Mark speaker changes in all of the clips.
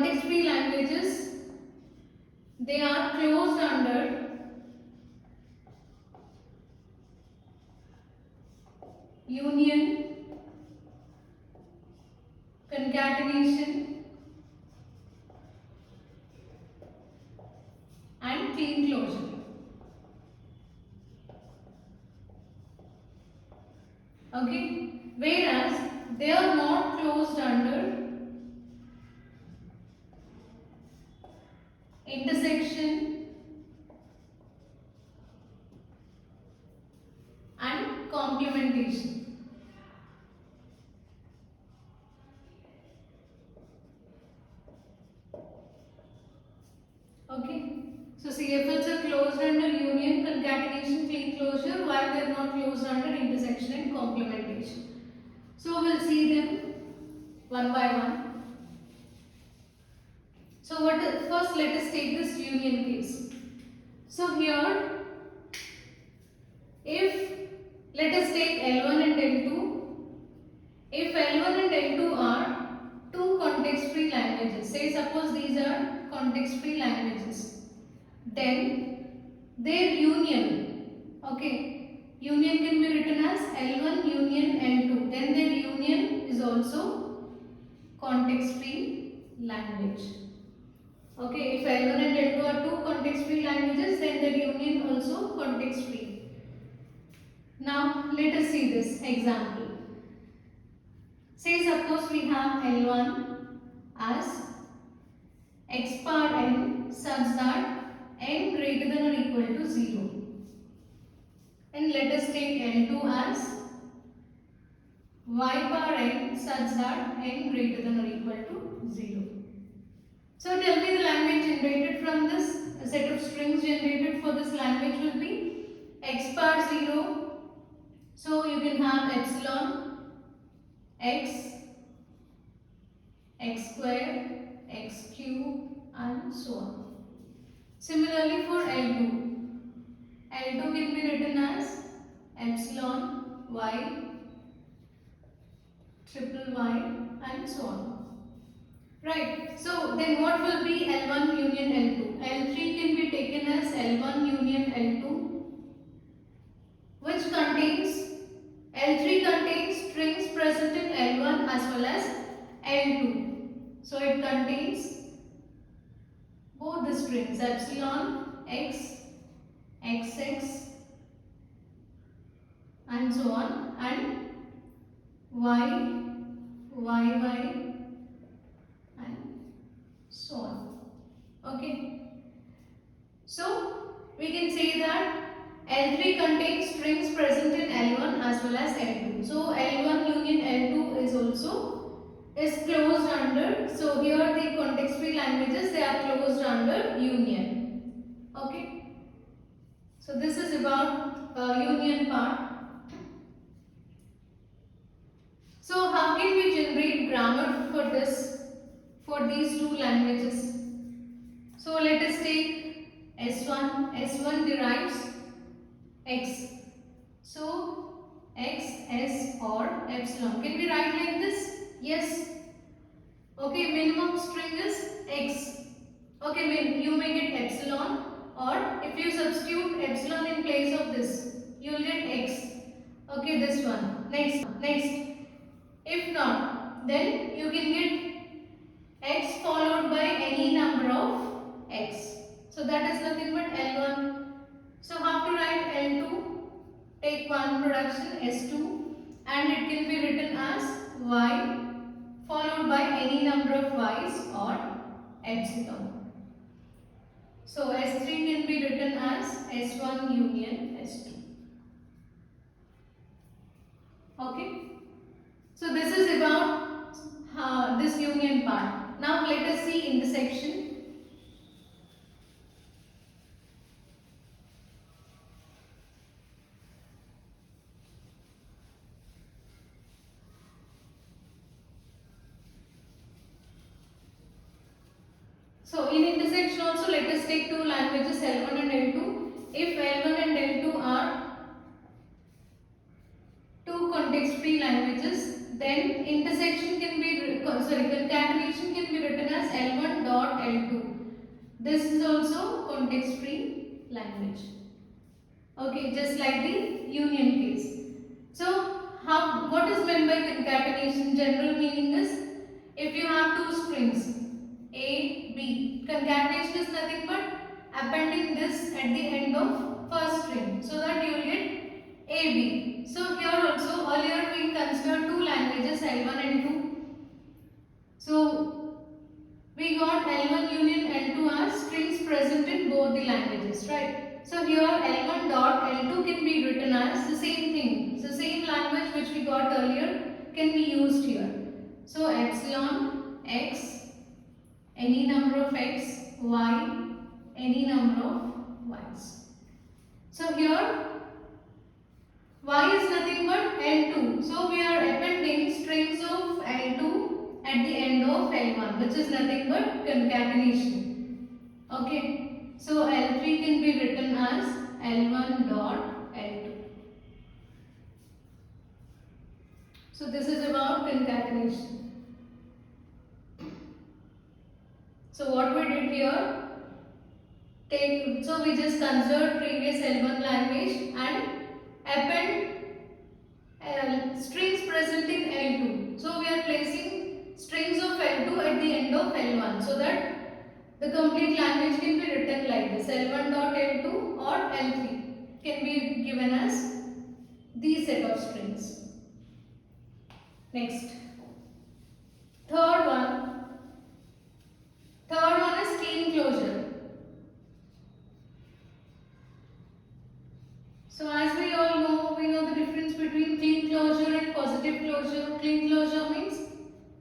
Speaker 1: context-free languages, they are closed under union, concatenation and clean closure. Okay, whereas they are not closed under intersection and complementation. Okay, so CFLs are closed under union, concatenation, clean closure, while they are not closed under intersection and complementation. So we'll see them one by one. So first let us take this union case. So here, if let us take L1 and L2, if L1 and L2 are two context-free languages, say suppose these are context-free languages, then their union, okay, union can be written as L1 union L2, then their union is also context-free language. Okay, if L1 and L2 are two context-free languages, then their union also context-free. Now let us see this example. Say suppose we have L1 as x power n such that n greater than or equal to 0. And let us take L2 as y power n such that n greater than or equal to 0. So tell me the language generated from this, a set of strings generated for this language will be x power 0. So you can have epsilon, x, x square, x cube and so on. Similarly for L2, L2 can be written as epsilon, y, triple y and so on. Right, so then what will be L1 union L2? L3 can be taken as L1 union L2, which contains L3 contains strings present in L1 as well as L2. So it contains both the strings epsilon, x, xx and so on, and y, yy and so on. Okay. So we can say that L3 contains strings present in L1 as well as L2. So L1 union L2 is closed under. So here the context-free languages, they are closed under union. Okay. So this is about union part. So how can we generate grammar for this, for these two languages? So let us take S1. S1 derives x. So x, s or epsilon. Can we write like this? Yes. Okay, minimum string is x. Okay, you may get epsilon, or if you substitute epsilon in place of this, you will get x. Okay, this one. Next. If not, then you can get x followed by any number of x. So that is nothing but L1. So how to write L2? Take one production S2 and it can be written as y followed by any number of y's or epsilon. So S3 can be written as S1 union S2. Okay. So this is about this union part. Now let us see intersection. So in intersection also let us take two languages L1 and L2. If L1 and L2 are two context-free languages, then intersection can be concatenation can be written as L1 dot L2. This is also context free language. Okay, just like the union case. So, what is meant by concatenation? General meaning is if you have two strings A, B, concatenation is nothing but appending this at the end of first string so that you will get A, B. So, here also earlier we considered two languages L1 and L2. So, we got L1 union L2 as strings present in both the languages, right? So here L1 dot L2 can be written as the same thing. The same language which we got earlier can be used here. So epsilon x, any number of x, y, any number of y's. So here y is nothing but L2. So we are appending strings of L2 at the end of L1, which is nothing but concatenation. Okay. So L3 can be written as L1 dot L2. So this is about concatenation. So what we did here, so we just considered previous L1 language and append strings present in L2. So we are placing strings of L2 at the end of L1 so that the complete language can be written like this. L1 dot L2 or L3 can be given as these set of strings. Next, third one is clean closure. So as we all know, we know the difference between clean closure and positive closure. Clean closure means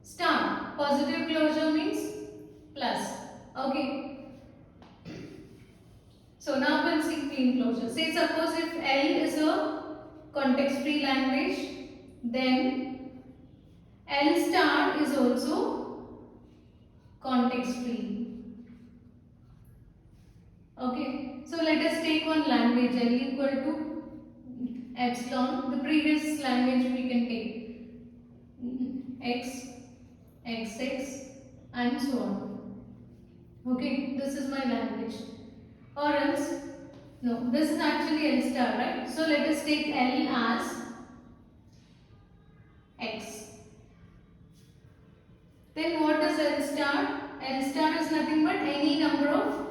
Speaker 1: star, positive closure means plus. Okay. So now we'll see clean closure. Say suppose if L is a context free language, then L star is also context free. Okay. So let us take one language L equal to epsilon. The previous language we can take x, xx and so on. Okay, this is my language. Or else, no, this is actually L star, right? So let us take L as x. Then what is L star? L star is nothing but any number of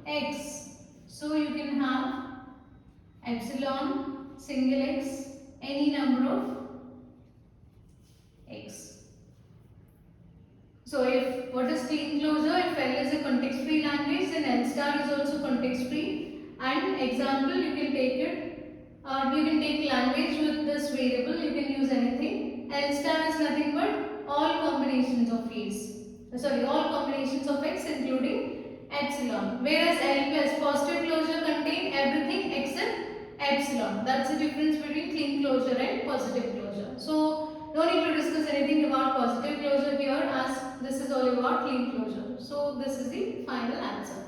Speaker 1: x. So you can have epsilon, single x, any number of x. So if what is clean closure? If L is a context free language, then L star is also context free. And example, you can take it, you can take language with this variable, you can use anything. L star is nothing but all combinations of all combinations of x including epsilon. Whereas L plus positive closure contain everything except epsilon. That's the difference between clean closure and positive closure. So no need to discuss anything about positive closure here as this is all about clean closure. So this is the final answer.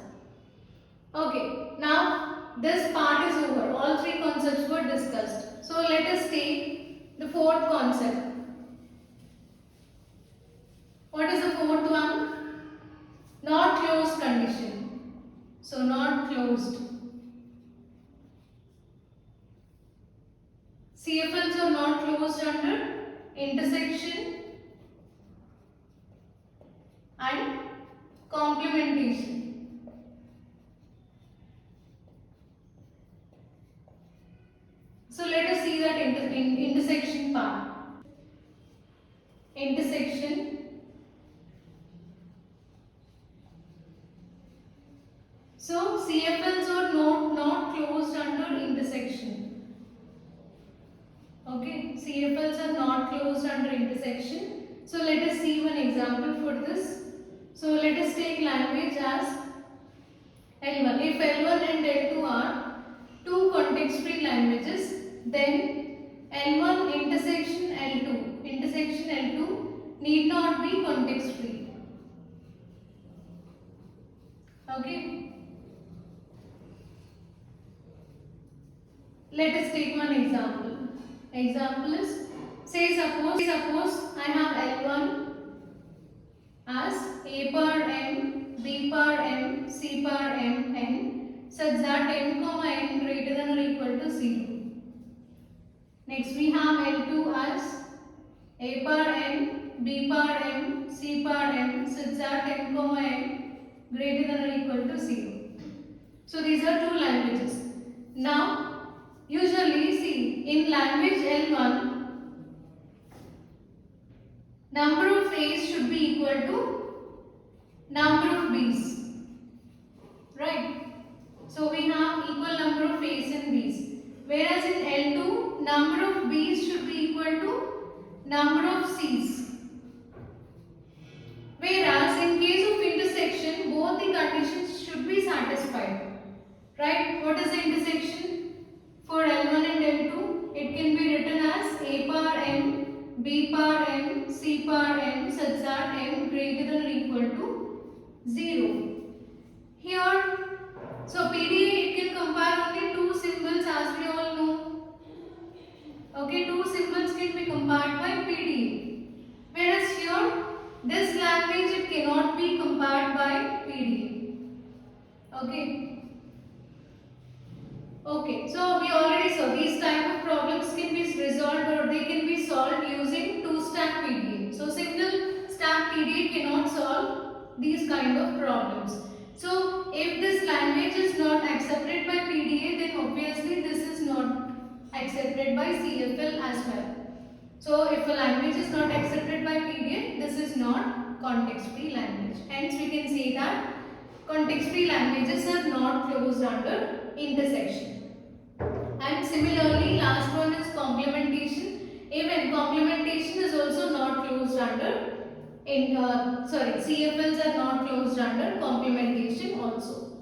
Speaker 1: Okay, now this part is over. All three concepts were discussed. So let us take the fourth concept. What is the fourth one? Not closed condition. So not closed. CFLs are not closed under intersection and complementation. So let us see that intersection part. Intersection. So CFLs are not closed under intersection. Okay, CFLs are not closed under intersection. So let us see one example for this. So let us take language as L1. If L1 and L2 are two context free languages, then L1 intersection L2 need not be context free. Okay. Let us take one example. Example is, say suppose I have L1 as a power m, b power m, c power m, n such that m comma n greater than or equal to 0. Next we have L2 as a power n, b power m, c power m such that m comma n greater than or equal to 0. So these are two languages. Now usually see in language L1 number of A's should be equal to number of B's, right? So we have equal number of A's and B's. Whereas in L2 number of B's should be equal to number of C's. Whereas in case of intersection both the conditions should be satisfied. Right? What is the intersection? For L1 and L2, it can be written as a power m, b power m, c power m such that m greater than or equal to 0. Here, so PDA it can compare only two symbols as we all know. Okay, two symbols can be compared by PDA. Whereas here, this language it cannot be compared by PDA. Okay. Okay, so we already saw these type of problems can be resolved or they can be solved using two-stack PDA. So single stack PDA cannot solve these kind of problems. So if this language is not accepted by PDA, then obviously this is not accepted by CFL as well. So if a language is not accepted by PDA, this is not context-free language. Hence we can say that context-free languages are not closed under intersection. And similarly, last one is complementation. Even complementation is also not closed under CFLs are not closed under complementation also.